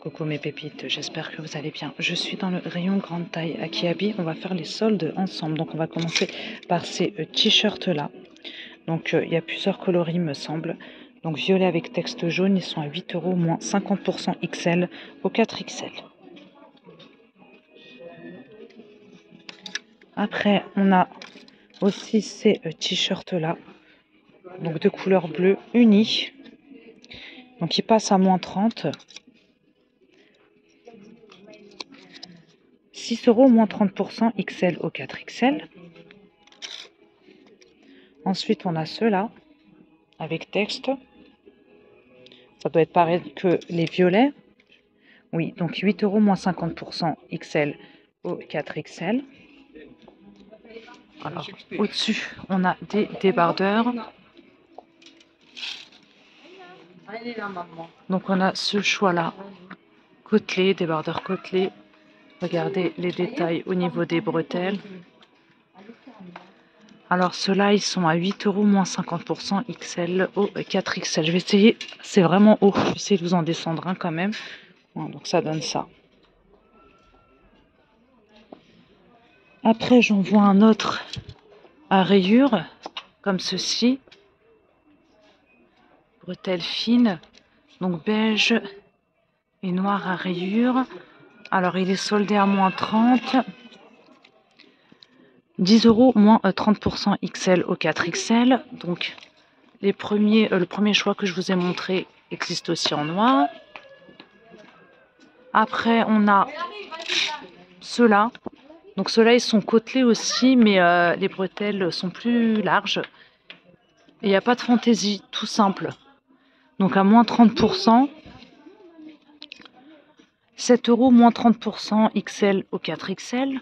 Coucou mes pépites, j'espère que vous allez bien. Je suis dans le rayon grande taille à Kiabi. On va faire les soldes ensemble. Donc on va commencer par ces t-shirts là. Donc il y a plusieurs coloris me semble. Donc violet avec texte jaune, ils sont à 8 € moins 50% XL au 4XL. Après on a aussi ces t-shirts là. Donc de couleur bleue unis. Donc ils passent à moins 30. 6 € moins 30% XL au 4XL. Ensuite, on a ceux-là avec texte. Ça doit être pareil que les violets. Oui, donc 8 € moins 50% XL au 4XL. Alors, au-dessus, on a des débardeurs. Donc, on a ce choix-là. Côtelé, débardeur côtelé. Regardez les détails au niveau des bretelles. Alors ceux-là, ils sont à 8 € moins 50% XL au 4XL. Je vais essayer, c'est vraiment haut. Je vais essayer de vous en descendre un quand même. Bon, donc ça donne ça. Après, j'en vois un autre à rayures, comme ceci. Bretelles fines, donc beige et noir à rayures. Alors, il est soldé à moins 30. 10 € moins 30% XL au 4XL. Donc, le premier choix que je vous ai montré existe aussi en noir. Après, on a ceux-là. Donc, ceux-là, ils sont côtelés aussi, mais les bretelles sont plus larges. Et il n'y a pas de fantaisie, tout simple. Donc, à moins 30%. 7 € moins 30% XL au 4XL.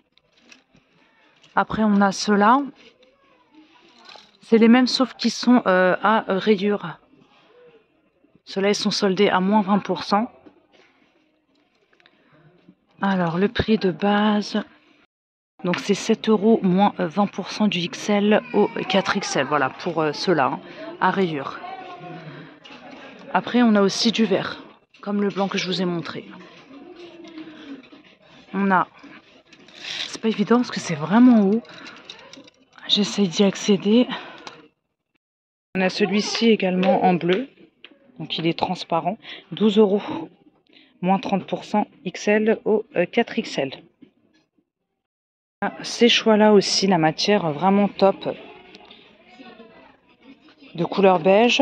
Après, on a ceux-là. C'est les mêmes, sauf qu'ils sont à rayures. Ceux-là, ils sont soldés à moins 20%. Alors, le prix de base, donc c'est 7 € moins 20% du XL au 4XL. Voilà, pour ceux-là, hein, à rayures. Après, on a aussi du vert, comme le blanc que je vous ai montré. On a... C'est pas évident parce que c'est vraiment haut. J'essaye d'y accéder. On a celui-ci également en bleu. Donc il est transparent. 12 €. Moins 30% XL au 4XL. Ces choix-là aussi, la matière vraiment top. De couleur beige.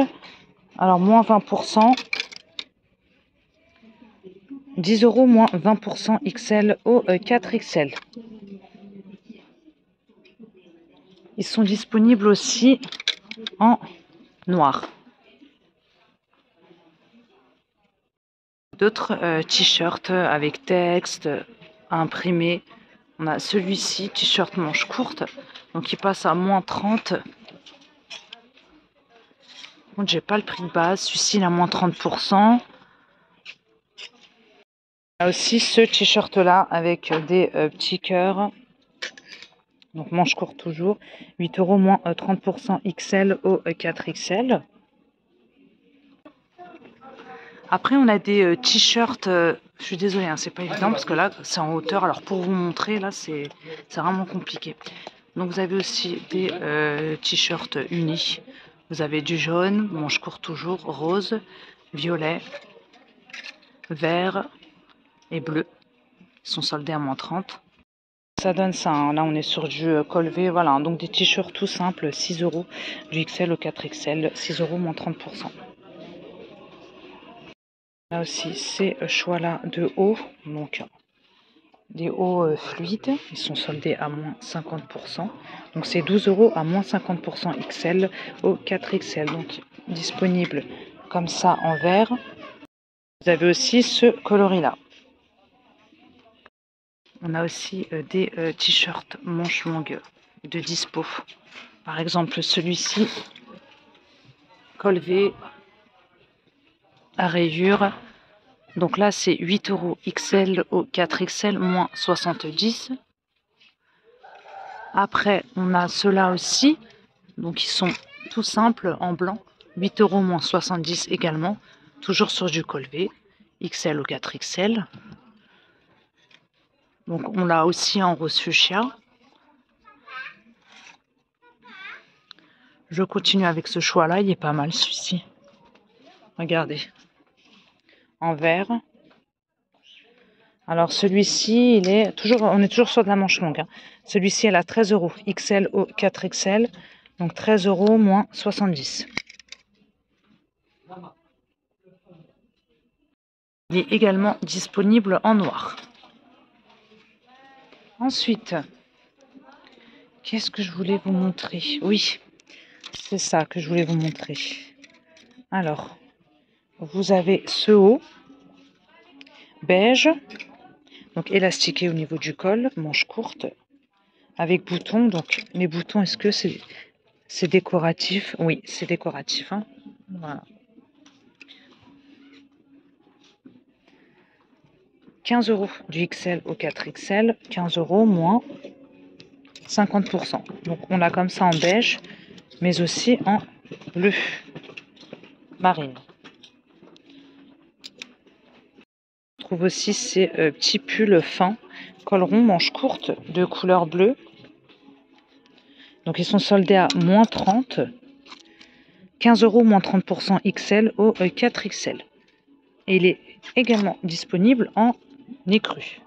Alors moins 20%. 10 € moins 20% XL au 4XL. Ils sont disponibles aussi en noir. D'autres t-shirts avec texte imprimé. On a celui-ci, t-shirt manche courte, donc il passe à moins 30. Bon, j'ai pas le prix de base, celui-ci il a moins 30%. On a aussi ce t-shirt là avec des petits cœurs. Donc manche courte toujours. 8 € moins 30% XL au 4XL. Après, on a des t-shirts. Je suis désolée, hein, c'est pas évident parce que là, c'est en hauteur. Alors, pour vous montrer, là, c'est vraiment compliqué. Donc, vous avez aussi des t-shirts unis. Vous avez du jaune, manche courte toujours, rose, violet, vert et bleu. Ils sont soldés à moins 30. Ça donne ça. Hein. Là, on est sur du col V. Voilà, donc des t-shirts tout simples, 6 €. Du XL au 4XL, 6 € moins 30%. Là aussi, ces choix-là de haut, donc des hauts fluides, ils sont soldés à moins 50%. Donc c'est 12 € à moins 50% XL au 4XL. Donc disponible comme ça en vert. Vous avez aussi ce coloris-là. On a aussi des t-shirts manches longues de dispo. Par exemple, celui-ci, col V à rayures. Donc là, c'est 8 € XL au 4XL, moins 70. Après, on a ceux-là aussi. Donc, ils sont tout simples en blanc. 8 € moins 70 également. Toujours sur du col V. XL au 4XL. Donc on l'a aussi en rose fuchsia. Je continue avec ce choix-là, il est pas mal celui-ci. Regardez. En vert. Alors celui-ci, on est toujours sur de la manche longue. Hein. Celui-ci, elle a 13 €. XL au 4XL. Donc 13 € moins 70. Il est également disponible en noir. Ensuite, qu'est-ce que je voulais vous montrer? Oui, c'est ça que je voulais vous montrer. Alors, vous avez ce haut beige, donc élastiqué au niveau du col, manche courte, avec boutons. Donc les boutons, est-ce que c'est décoratif? Oui, c'est décoratif. Hein, voilà. 15 € du XL au 4XL, 15 € moins 50%. Donc on l'a comme ça en beige, mais aussi en bleu marine. On trouve aussi ces petits pulls fins, col rond, manche courte, de couleur bleue. Donc ils sont soldés à moins 30. 15 € moins 30% XL au 4XL. Et il est également disponible en écru.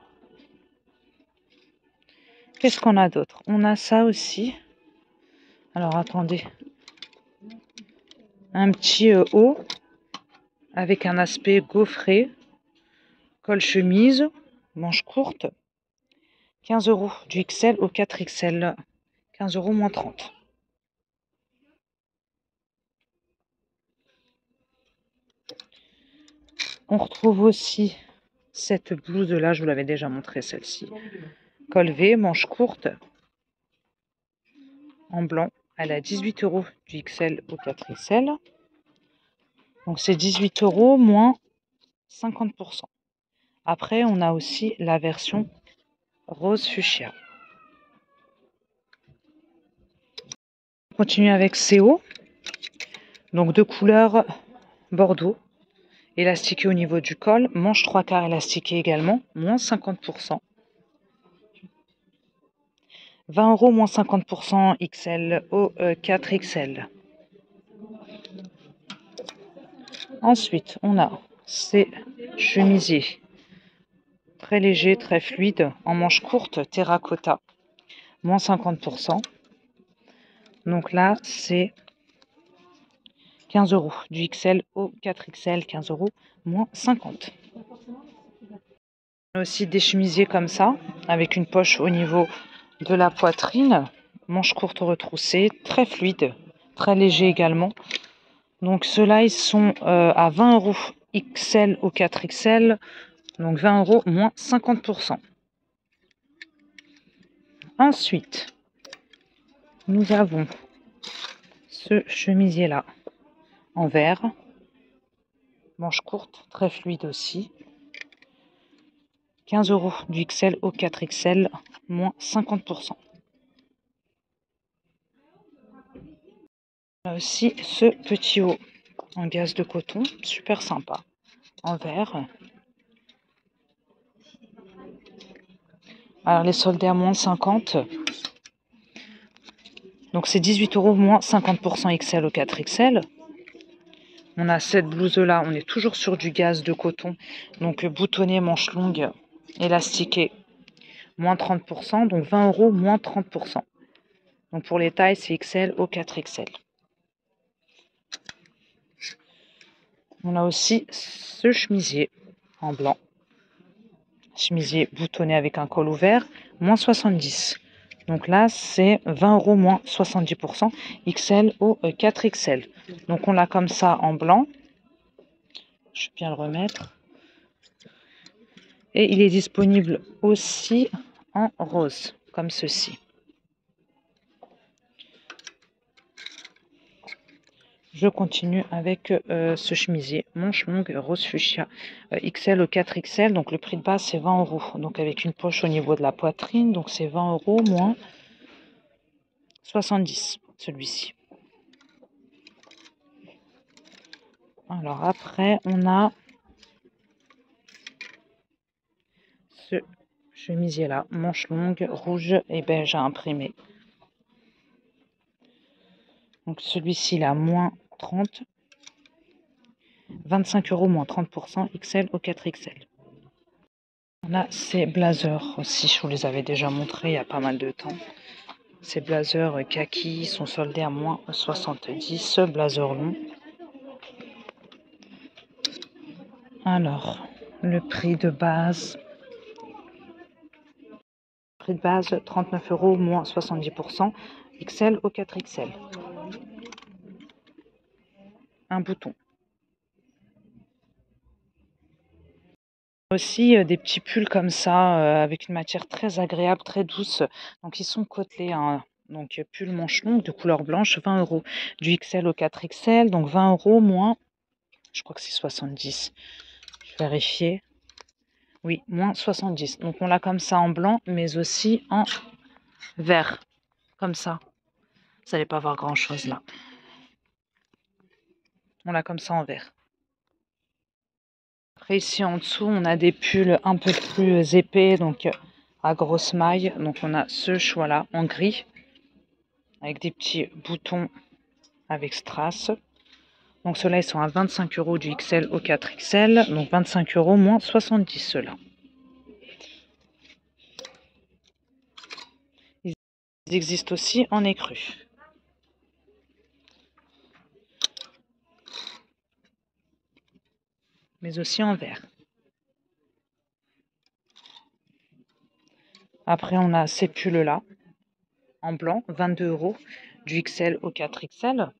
Qu'est-ce qu'on a d'autre? On a ça aussi. Alors attendez. Un petit haut avec un aspect gaufré. Col chemise, manche courte. 15 € du XL au 4XL. 15 € moins 30. On retrouve aussi cette blouse là, je vous l'avais déjà montré celle-ci. Col V, manche courte, en blanc. Elle a 18 € du XL au 4XL. Donc c'est 18 € moins 50%. Après, on a aussi la version rose fuchsia. On continue avec CO. Donc de couleur bordeaux. Élastiqué au niveau du col. Manche 3/4 élastiqué également. Moins 50%. 20 € moins 50% XL au 4XL. Ensuite, on a ces chemisiers très légers, très fluides, en manche courte, terracotta, moins 50%. Donc là, c'est 15 € du XL au 4XL, 15 € moins 50. On a aussi des chemisiers comme ça, avec une poche au niveau de la poitrine, manche courte retroussée, très fluide, très léger également. Donc ceux-là, ils sont à 20 € XL au 4XL, donc 20 € moins 50%. Ensuite, nous avons ce chemisier-là en vert, manche courte, très fluide aussi. 15 € du XL au 4XL, moins 50%. On a aussi ce petit haut en gaze de coton, super sympa, en vert. Alors les soldés à moins 50. Donc c'est 18 € moins 50% XL au 4XL. On a cette blouse-là, on est toujours sur du gaze de coton. Donc boutonné, manche longue, élastiqué, moins 30%. Donc 20 € moins 30%. Donc pour les tailles, c'est XL au 4XL. On a aussi ce chemisier en blanc. Chemisier boutonné avec un col ouvert, moins 70. Donc là, c'est 20 € moins 70%, XL au 4XL. Donc on l'a comme ça en blanc. Je vais bien le remettre. Et il est disponible aussi en rose, comme ceci. Je continue avec ce chemisier, manche longue, rose fuchsia, XL au 4XL. Donc le prix de base, c'est 20 €. Donc avec une poche au niveau de la poitrine, donc c'est 20 € moins 70, celui-ci. Alors après, on a ce chemisier là, manche longue, rouge et beige à imprimer. Donc celui-ci il a moins 30, 25 € moins 30%, XL au 4XL. On a ces blazers aussi, je vous les avais déjà montrés il y a pas mal de temps. Ces blazers kaki sont soldés à moins 70, blazer long. Alors, le prix de base, 39 € moins 70%, XL au 4XL. Un bouton. Aussi des petits pulls comme ça, avec une matière très agréable, très douce. Donc ils sont côtelés, hein. Donc pull manche longue de couleur blanche, 20 €. Du XL au 4XL, donc 20 € moins, je crois que c'est 70. Je vais vérifier. Oui, moins 70. Donc on l'a comme ça en blanc, mais aussi en vert. Comme ça. Vous n'allez pas voir grand chose là. On l'a comme ça en vert. Après ici en dessous, on a des pulls un peu plus épais, donc à grosse maille. Donc on a ce choix là en gris, avec des petits boutons avec strass. Donc ceux-là, ils sont à 25 € du XL au 4XL. Donc 25 € moins 70 ceux-là. Ils existent aussi en écru. Mais aussi en vert. Après, on a ces pulls-là, en blanc, 22 € du XL au 4XL.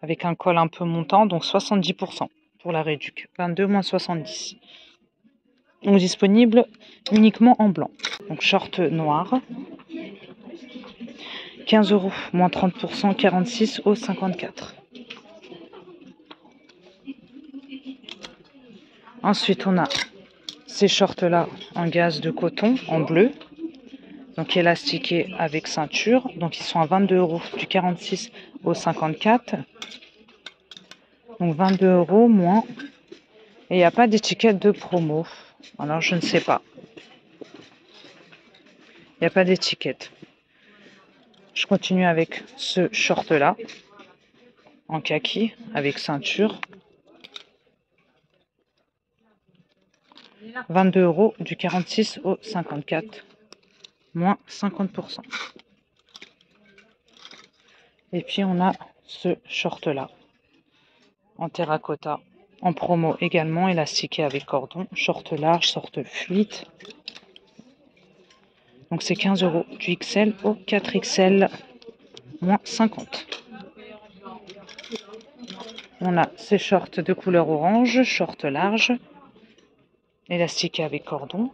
Avec un col un peu montant, donc 70% pour la réduc. 22 moins 70. Donc disponible uniquement en blanc. Donc short noir. 15 € moins 30%, 46 au 54. Ensuite, on a ces shorts-là en gaze de coton, en bleu. Donc élastiqués avec ceinture. Donc ils sont à 22 € du 46 au 54. Donc 22 € moins. Et il n'y a pas d'étiquette de promo. Alors je ne sais pas. Il n'y a pas d'étiquette. Je continue avec ce short-là. En kaki, avec ceinture. 22 € du 46 au 54. Moins 50%. Et puis on a ce short-là. En terracotta. En promo également, élastiqué avec cordon. Short large, short fluide. Donc c'est 15 € du XL au 4XL, moins 50. On a ces shorts de couleur orange, short large, élastiqué avec cordon.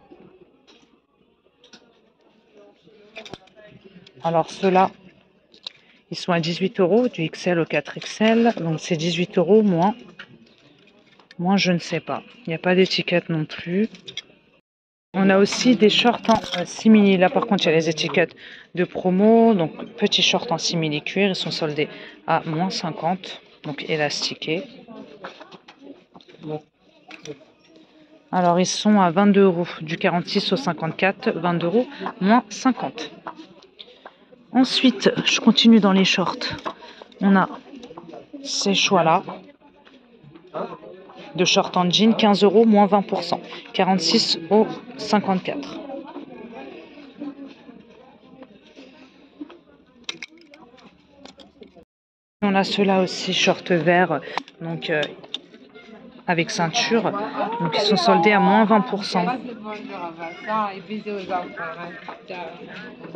Alors ceux-là, ils sont à 18 € du XL au 4XL, donc c'est 18 € moins. Moins je ne sais pas. Il n'y a pas d'étiquette non plus. On a aussi des shorts en simili. Là, par contre, il y a les étiquettes de promo. Donc, petits shorts en simili cuir. Ils sont soldés à moins 50. Donc, élastiqués. Alors, ils sont à 22 € du 46 au 54. 22 € moins 50. Ensuite, je continue dans les shorts. On a ces choix-là. De short en jean, 15 € moins 20%. 46 au 54. On a ceux-là aussi, short vert, donc avec ceinture. Donc ils sont soldés à moins 20%.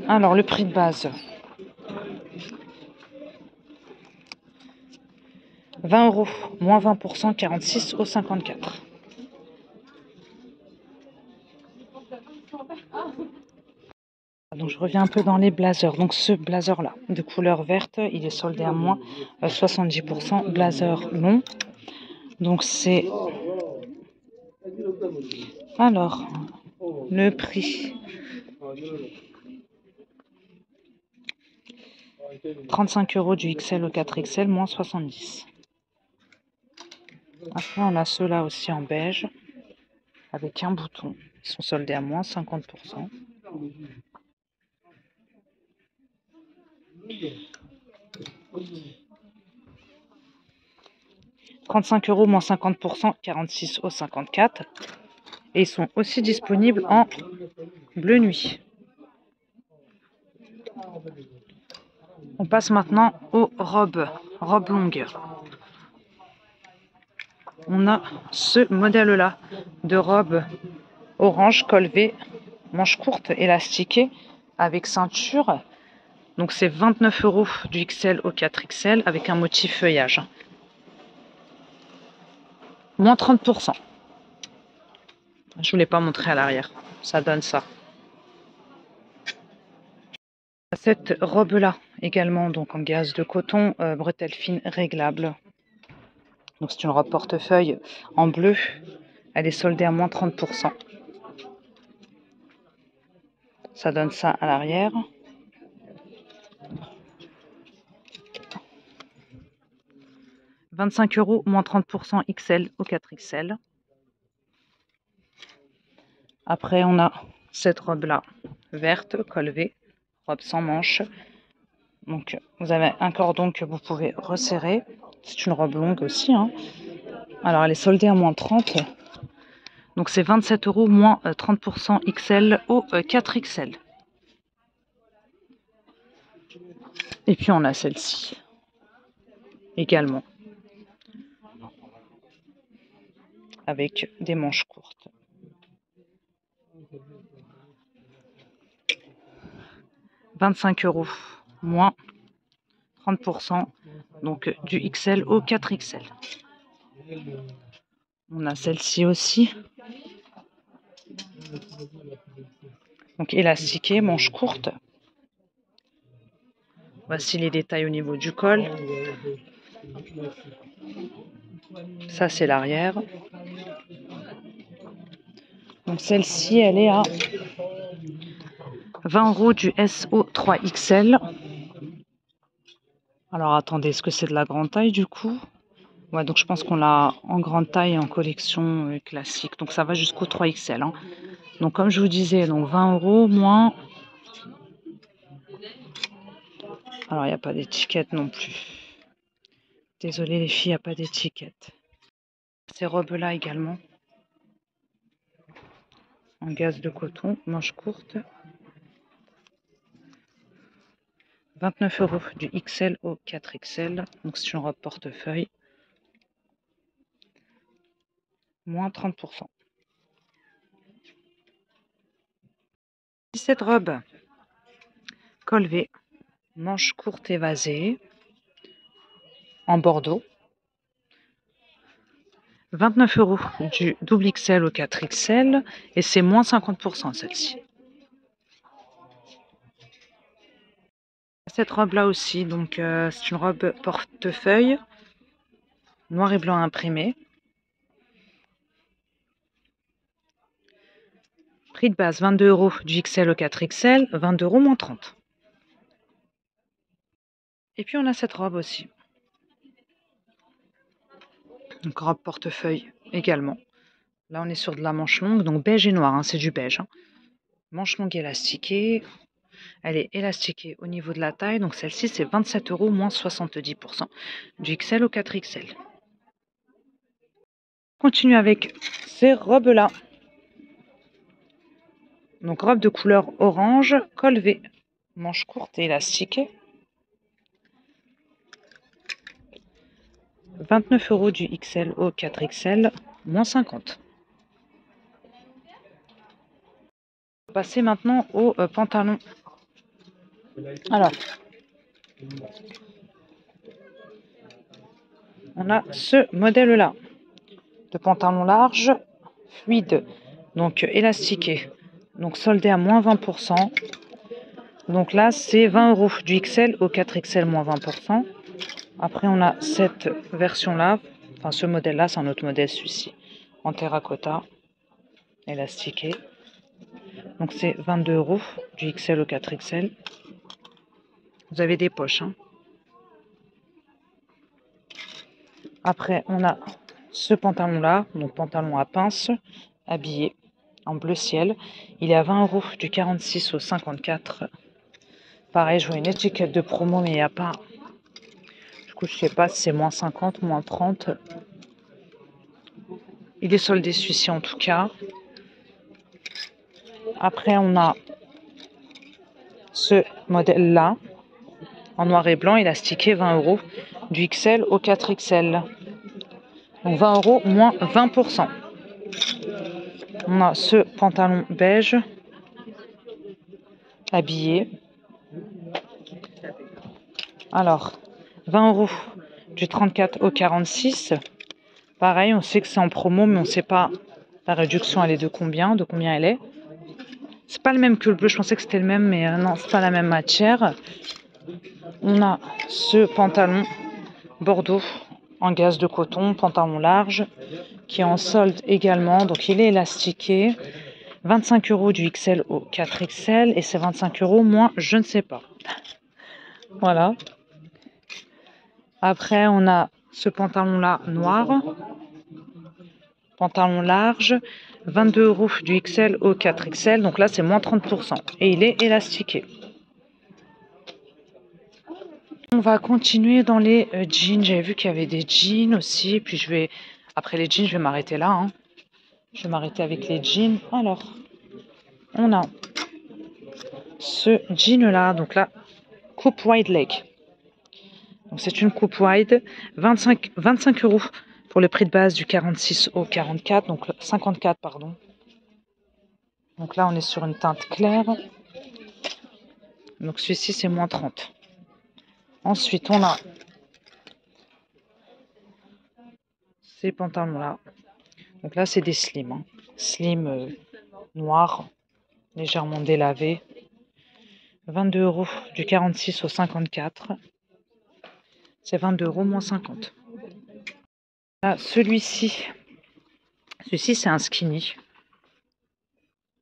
Alors le prix de base. 20 €, moins 20%, 46 au 54. Donc je reviens un peu dans les blazers. Donc ce blazer là de couleur verte, il est soldé à moins 70%. Blazer long. Donc c'est... Alors, le prix. 35 € du XL au 4XL, moins 70. Après on a ceux-là aussi en beige. avec un bouton. Ils sont soldés à moins 50%. « 35 € moins 50%, 46 au 54. Et ils sont aussi disponibles en bleu nuit. On passe maintenant aux robes longues. On a ce modèle-là de robe orange, col V, manche courte, élastiquée, avec ceinture. Donc c'est 29 € du XL au 4XL avec un motif feuillage. Moins 30%. Je ne vous l'ai pas montré à l'arrière. Ça donne ça. Cette robe-là, également donc en gaze de coton, bretelle fine réglable. Donc c'est une robe portefeuille en bleu. Elle est soldée à moins 30%. Ça donne ça à l'arrière. « 25 € moins 30% XL au 4XL. Après, on a cette robe-là, verte, col V, robe sans manches. Donc, vous avez un cordon que vous pouvez resserrer. C'est une robe longue aussi, hein. Alors, elle est soldée à moins 30. Donc, c'est 27 € moins 30% XL au 4XL. Et puis, on a celle-ci également, avec des manches courtes. 25 € moins 30%, donc du XL au 4XL. On a celle-ci aussi. Donc élastiquée, manche courte. Voici les détails au niveau du col. Ça, c'est l'arrière. Donc celle-ci, elle est à 20 € du SO 3XL. Alors attendez, est-ce que c'est de la grande taille du coup? Ouais, donc je pense qu'on l'a en grande taille en collection classique. Donc ça va jusqu'au 3XL. Hein. Donc comme je vous disais, donc 20 € moins. Alors il n'y a pas d'étiquette non plus. Désolée les filles, il n'y a pas d'étiquette. Ces robes-là également. En gaze de coton, manche courte. 29 € du XL au 4XL. Donc c'est une robe portefeuille. Moins 30%. Cette robe, col V, manche courte évasée, en bordeaux. 29 € du double XL au 4XL et c'est moins 50% celle-ci. Cette robe-là aussi, donc c'est une robe portefeuille, noir et blanc imprimé. Prix de base 22 € du XL au 4XL, 22 € moins 30. Et puis on a cette robe aussi. Donc robe portefeuille également. Là on est sur de la manche longue, donc beige et noir, hein, c'est du beige. Hein. Manche longue élastiquée. Elle est élastiquée au niveau de la taille, donc celle-ci c'est 27 € moins 70% du XL au 4XL. Continue avec ces robes-là. Donc robe de couleur orange, col V, manche courte et élastiquée. 29 € du XL au 4XL, moins 50. On va passer maintenant au pantalon. Alors, on a ce modèle-là de pantalon large, fluide, donc élastiqué, donc soldé à moins 20%. Donc là, c'est 20 € du XL au 4XL, moins 20%. Après, on a cette version-là, enfin ce modèle-là, c'est un autre modèle, celui-ci, en terracotta, élastiqué. Donc c'est 22 € du XL au 4XL. Vous avez des poches. Hein. Après, on a ce pantalon-là, donc pantalon à pince, habillé en bleu ciel. Il est à 20 € du 46 au 54. Pareil, je vois une étiquette de promo, mais il n'y a pas. Du coup, je sais pas si c'est moins 50, moins 30. Il est soldé celui-ci en tout cas. Après, on a ce modèle-là, en noir et blanc, élastiqué, 20 € du XL au 4XL. Donc 20 € moins 20%. On a ce pantalon beige, habillé. Alors, 20 € du 34 au 46. Pareil, on sait que c'est en promo, mais on ne sait pas la réduction, elle est de combien elle est. C'est pas le même que le bleu, je pensais que c'était le même, mais non, c'est pas la même matière. On a ce pantalon bordeaux en gaze de coton, pantalon large, qui est en solde également, donc il est élastiqué. 25 € du XL au 4XL, et c'est 25 € moins, je ne sais pas. Voilà. Après, on a ce pantalon-là noir, pantalon large, 22 € du XL au 4XL, donc là c'est moins 30%, et il est élastiqué. On va continuer dans les jeans. J'avais vu qu'il y avait des jeans aussi, puis après les jeans, je vais m'arrêter là, hein. Je vais m'arrêter avec les jeans. Alors, on a ce jean-là, donc là, coupe wide leg. Donc c'est une coupe wide, 25 € pour le prix de base du 46 au 44, donc 54, pardon. Donc là, on est sur une teinte claire. Donc celui-ci, c'est moins 30. Ensuite, on a ces pantalons-là. Donc là, c'est des slims, hein. Slim noir, légèrement délavé. 22 € du 46 au 54. C'est 22 € moins 50. Là, celui-ci, c'est un skinny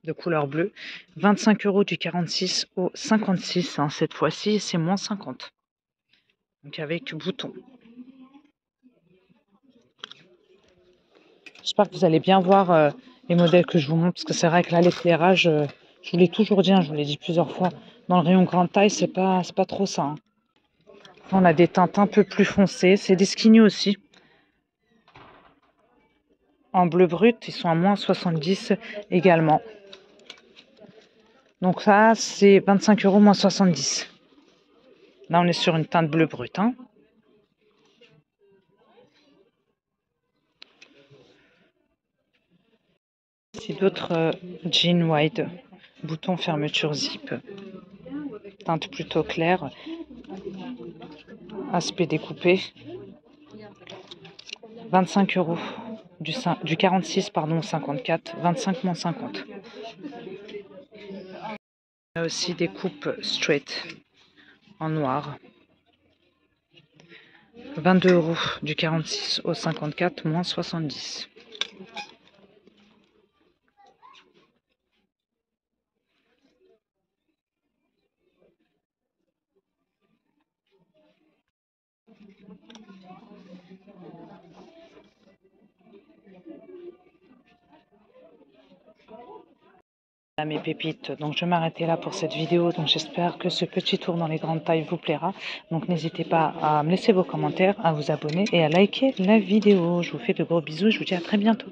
de couleur bleue. 25 € du 46 au 56. Hein, cette fois-ci, c'est moins 50. Donc avec bouton. J'espère que vous allez bien voir les modèles que je vous montre, parce que c'est vrai que là, l'éclairage, je vous l'ai toujours dit, hein, je vous l'ai dit plusieurs fois, dans le rayon grande taille, c'est pas trop ça, hein. On a des teintes un peu plus foncées, c'est des skinny aussi. En bleu brut, ils sont à moins 70 également. Donc ça, c'est 25 € moins 70. Là, on est sur une teinte bleu brut, hein. C'est d'autres jeans wide, bouton fermeture zip, teinte plutôt claire, aspect découpé. 25 € du 46, pardon, 54, 25 moins 50. Il y a aussi des coupes straight en noir. 22 € du 46 au 54, moins 70. Mes pépites, donc je vais m'arrêter là pour cette vidéo. Donc j'espère que ce petit tour dans les grandes tailles vous plaira. Donc n'hésitez pas à me laisser vos commentaires, à vous abonner et à liker la vidéo. Je vous fais de gros bisous et je vous dis à très bientôt.